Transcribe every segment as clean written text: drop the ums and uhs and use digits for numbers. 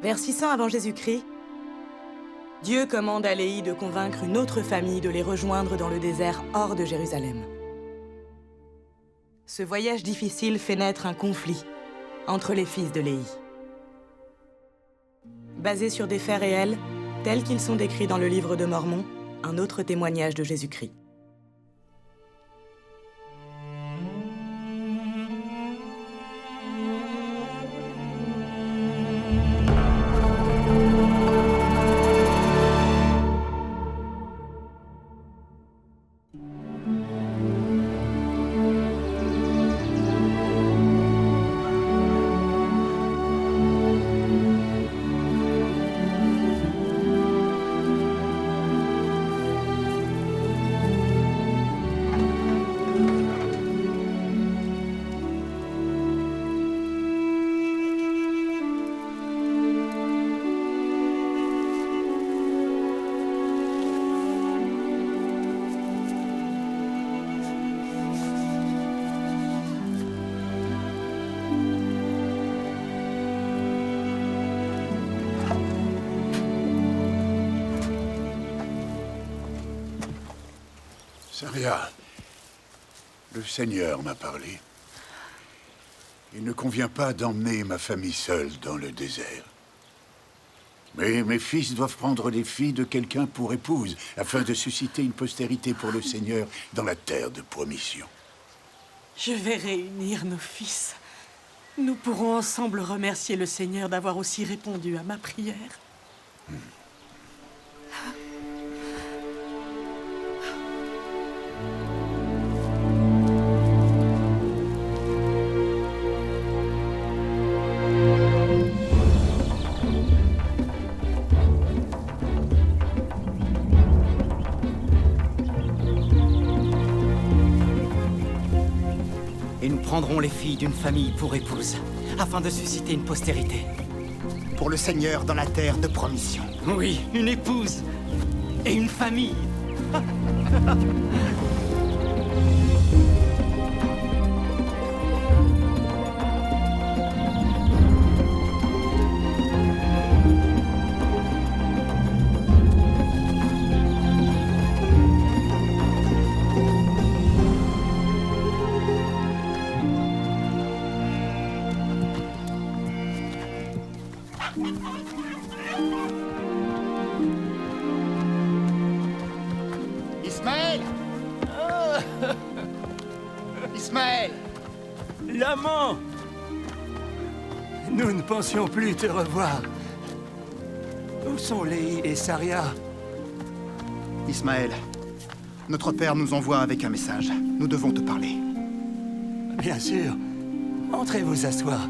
Vers 600 avant Jésus-Christ, Dieu commande à Léhi de convaincre une autre famille de les rejoindre dans le désert hors de Jérusalem. Ce voyage difficile fait naître un conflit entre les fils de Léhi. Basé sur des faits réels, tels qu'ils sont décrits dans le livre de Mormon, un autre témoignage de Jésus-Christ. Saria, le Seigneur m'a parlé. Il ne convient pas d'emmener ma famille seule dans le désert. Mais mes fils doivent prendre les filles de quelqu'un pour épouse, afin de susciter une postérité pour le Seigneur dans la terre de promission. Je vais réunir nos fils. Nous pourrons ensemble remercier le Seigneur d'avoir aussi répondu à ma prière. Et nous prendrons les filles d'une famille pour épouses, afin de susciter une postérité. Pour le Seigneur dans la terre de promission. Oui, une épouse et une famille. Ismaël! Ismaël! L'amant! Nous ne pensions plus te revoir. Où sont Léhi et Saria? Ismaël, notre père nous envoie avec un message. Nous devons te parler. Bien sûr. Entrez vous asseoir.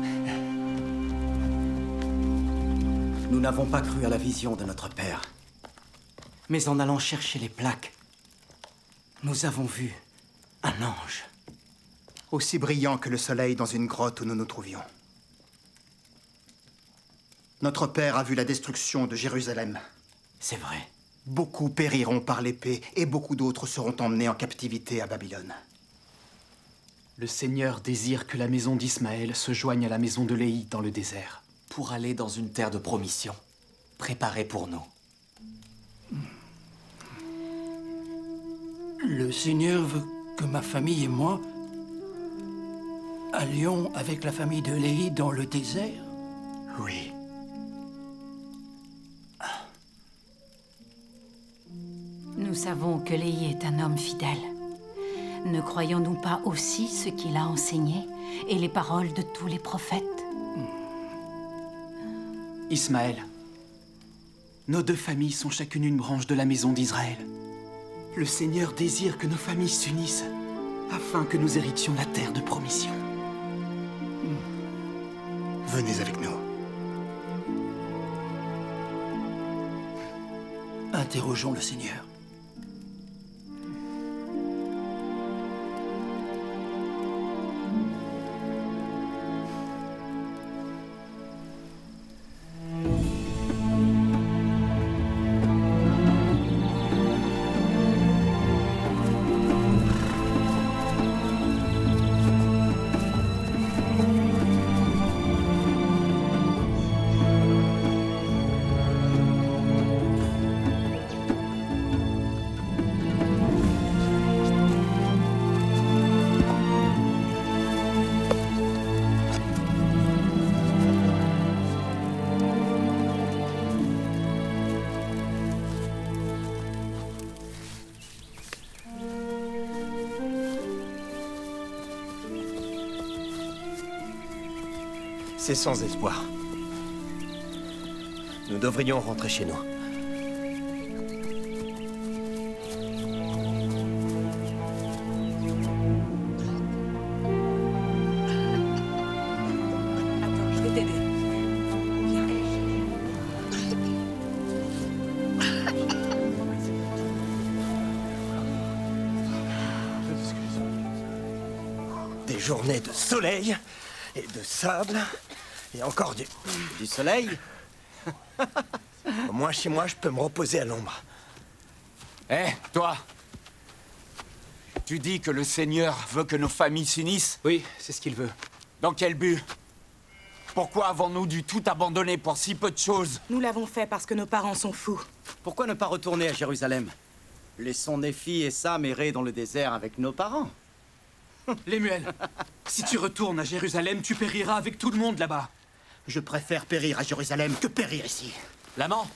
Nous n'avons pas cru à la vision de notre père. Mais en allant chercher les plaques, nous avons vu un ange. Aussi brillant que le soleil dans une grotte où nous nous trouvions. Notre père a vu la destruction de Jérusalem. C'est vrai. Beaucoup périront par l'épée et beaucoup d'autres seront emmenés en captivité à Babylone. Le Seigneur désire que la maison d'Ismaël se joigne à la maison de Léhi dans le désert. Pour aller dans une terre de promission, préparée pour nous. Le Seigneur veut que ma famille et moi allions avec la famille de Léhi dans le désert? Oui. Nous savons que Léhi est un homme fidèle. Ne croyons-nous pas aussi ce qu'il a enseigné et les paroles de tous les prophètes? Ismaël, nos deux familles sont chacune une branche de la maison d'Israël. Le Seigneur désire que nos familles s'unissent afin que nous héritions la terre de promission. Venez avec nous. Interrogeons le Seigneur. C'est sans espoir. Nous devrions rentrer chez nous. Attends, je vais t'aider. Viens. Des journées de soleil et de sable et encore Du soleil? Au moins chez moi, je peux me reposer à l'ombre. Hé, toi! Tu dis que le Seigneur veut que nos familles s'unissent? Oui, c'est ce qu'il veut. Dans quel but? Pourquoi avons-nous dû tout abandonner pour si peu de choses? Nous l'avons fait parce que nos parents sont fous. Pourquoi ne pas retourner à Jérusalem? Laissons Néphi et Sam errer dans le désert avec nos parents. Lemuel, si tu retournes à Jérusalem, tu périras avec tout le monde là-bas. Je préfère périr à Jérusalem que périr ici. L'amant?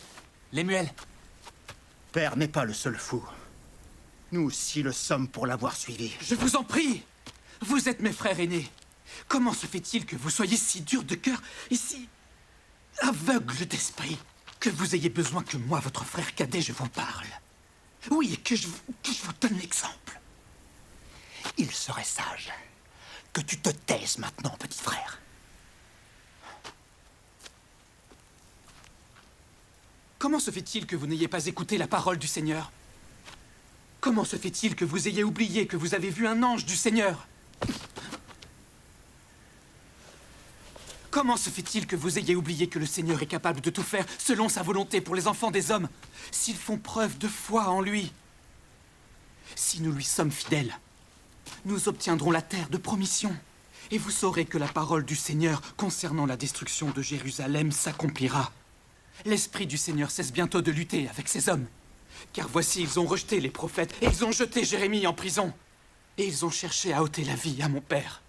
Lemuel? Père n'est pas le seul fou. Nous aussi le sommes pour l'avoir suivi. Je vous en prie! Vous êtes mes frères aînés. Comment se fait-il que vous soyez si durs de cœur et si aveugles d'esprit que vous ayez besoin que moi, votre frère cadet, je vous parle? Oui, et que je vous donne l'exemple. Il serait sage que tu te taises maintenant, petit frère. Comment se fait-il que vous n'ayez pas écouté la parole du Seigneur? Comment se fait-il que vous ayez oublié que vous avez vu un ange du Seigneur? Comment se fait-il que vous ayez oublié que le Seigneur est capable de tout faire selon sa volonté pour les enfants des hommes, s'ils font preuve de foi en lui? Si nous lui sommes fidèles, nous obtiendrons la terre de promission. Et vous saurez que la parole du Seigneur concernant la destruction de Jérusalem s'accomplira. L'Esprit du Seigneur cesse bientôt de lutter avec ces hommes. Car voici, ils ont rejeté les prophètes et ils ont jeté Jérémie en prison. Et ils ont cherché à ôter la vie à mon père.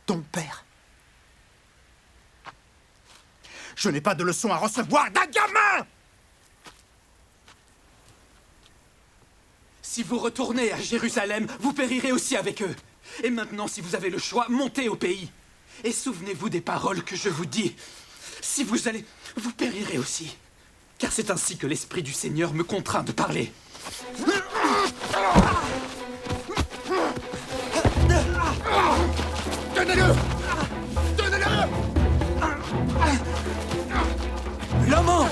Ton père? Je n'ai pas de leçon à recevoir d'un gamin! Si vous retournez à Jérusalem, vous périrez aussi avec eux. Et maintenant, si vous avez le choix, montez au pays. Et souvenez-vous des paroles que je vous dis. Si vous allez, vous périrez aussi. Car c'est ainsi que l'Esprit du Seigneur me contraint de parler. Tenez-le! Tenez-le! L'amant!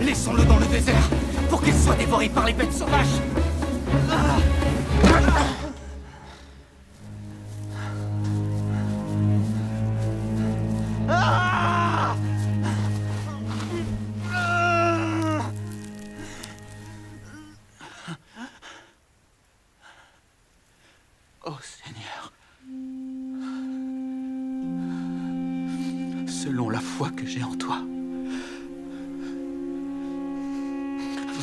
Laissons-le dans le désert pour qu'il soit dévoré par les bêtes sauvages. Oh Seigneur, selon la foi que j'ai en toi,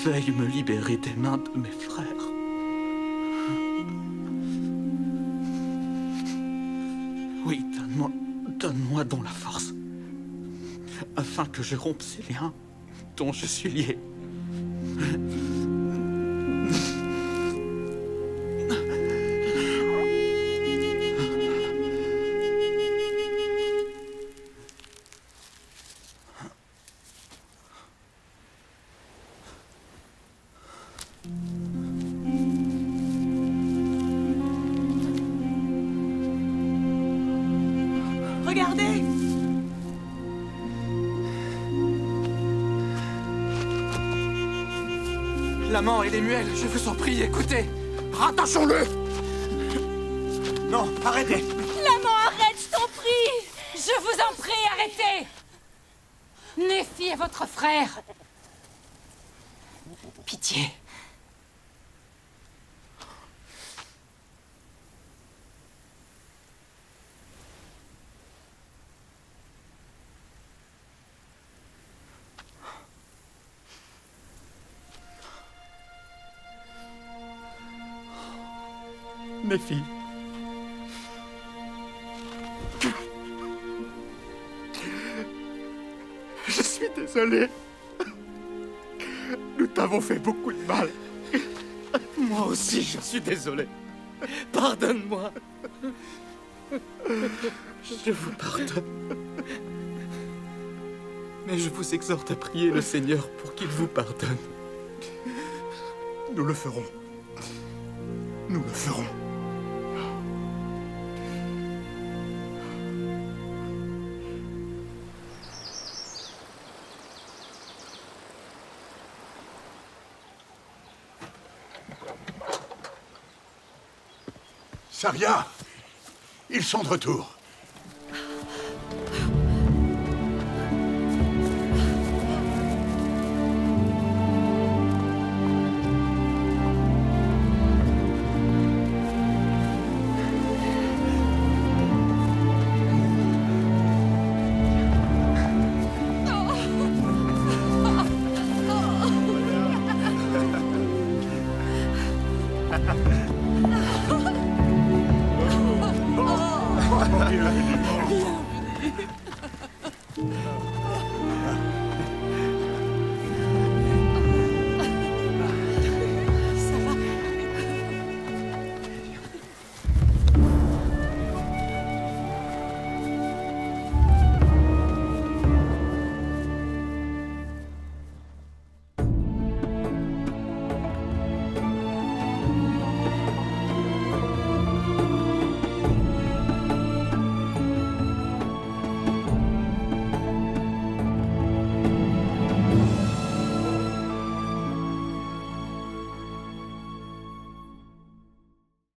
veuille me libérer des mains de mes frères. Oui, donne-moi donc la force, afin que je rompe ces liens dont je suis lié. Regardez! L'amant et les muelles, je vous en prie, écoutez. Rattachons-le! Non, arrêtez! L'amant, arrête, je t'en prie! Je vous en prie, arrêtez! Néphi est votre frère. Pitié. Mes filles. Je suis désolé. Nous t'avons fait beaucoup de mal. Moi aussi, je suis désolé. Pardonne-moi. Je vous pardonne. Mais je vous exhorte à prier le Seigneur pour qu'il vous pardonne. Nous le ferons. Nous le ferons. Saria! Ils sont de retour.